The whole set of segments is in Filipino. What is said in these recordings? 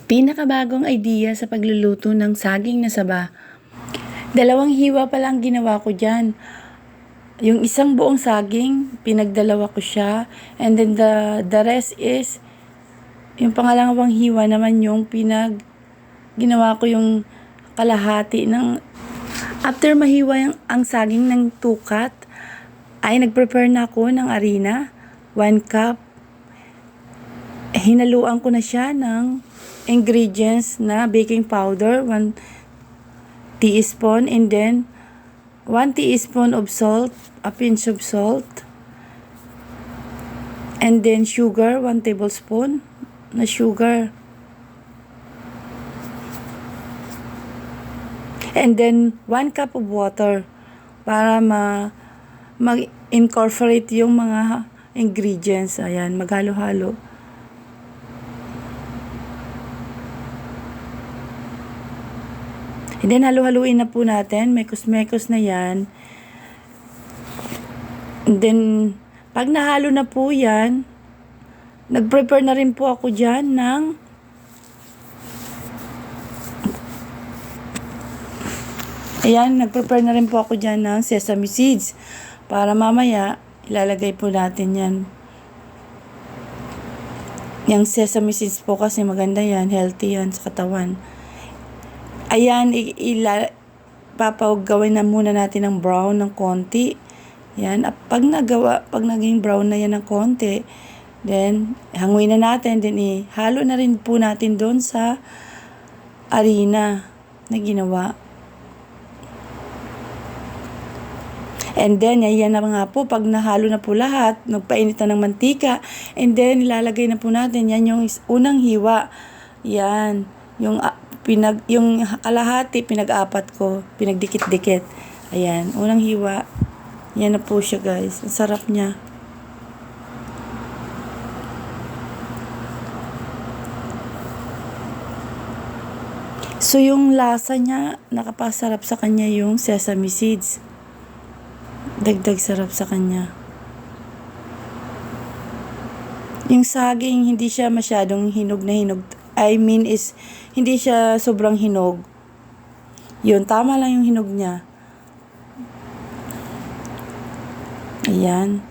Pinakabagong idea sa pagluluto ng saging na saba. 2 hiwa pa lang ginawa ko dyan. Yung isang buong saging, pinagdalawa ko siya. And then the rest is, yung pangalawang hiwa naman yung ginawa ko yung kalahati ng, after mahiwa ang saging ng 2 cut, ay nag-prepare na ako ng harina, 1 cup. Hinaluan ko na siya ng ingredients na baking powder, 1 teaspoon, and then 1 teaspoon of salt, a pinch of salt, and then sugar, 1 tablespoon na sugar, and then 1 cup of water para mag-incorporate yung mga ingredients. Ayan, maghalo-halo. And then, halo-haluin na po natin. Mekos-mekos na yan. And then, pag nahalo na po yan, nag-prepare na rin po ako dyan ng nag-prepare na rin po ako dyan ng sesame seeds. Para mamaya, ilalagay po natin yan. Yung sesame seeds po kasi maganda yan, healthy yan sa katawan. Ayan, gawin na muna natin ng brown ng konti. Yan, pag naging brown na yan ng konti, then hanguin na natin, then ihalo na rin po natin doon sa harina na ginawa. And then, ayan na nga po, pag nahalo na po lahat, nagpainit na ng mantika, and then ilalagay na po natin, yan yung unang hiwa. Yan, yung kalahati, pinag-apat ko, pinagdikit-dikit. Ayan, unang hiwa. Yan na po siya, guys. Ang sarap niya. So, yung lasa niya, nakapasarap sa kanya yung sesame seeds. Dagdag sarap sa kanya. Yung saging, hindi siya masyadong hinog na hinog. I mean is, hindi siya sobrang hinog. Yun, tama lang yung hinog niya. Ayan.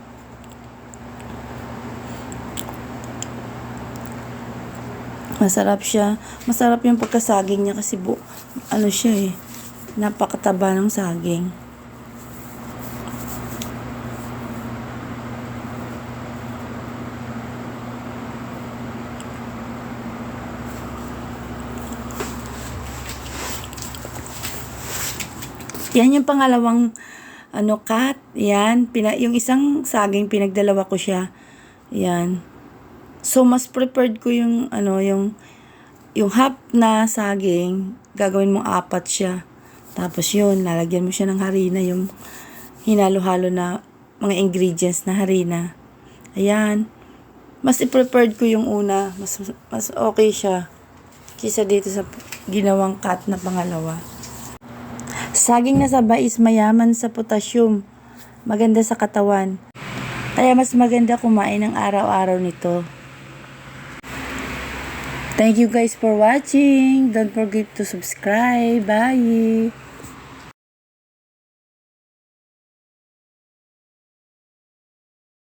Masarap siya. Masarap yung pagkasaging niya kasi siya napakataba ng saging. Yan yung pangalawang cut. Yan, yung isang saging pinagdalawa ko siya. Yan. So mas prepared ko yung yung half na saging, gagawin mong 4 siya. Tapos yun, lalagyan mo siya ng harina, yung hinalo-halo na mga ingredients na harina. Ayan. Mas i-prepared ko yung una, mas okay siya kaysa dito sa ginawang cut na pangalawa. Saging na saba is mayaman sa potassium. Maganda sa katawan. Kaya mas maganda kumain ng araw-araw nito. Thank you guys for watching. Don't forget to subscribe. Bye!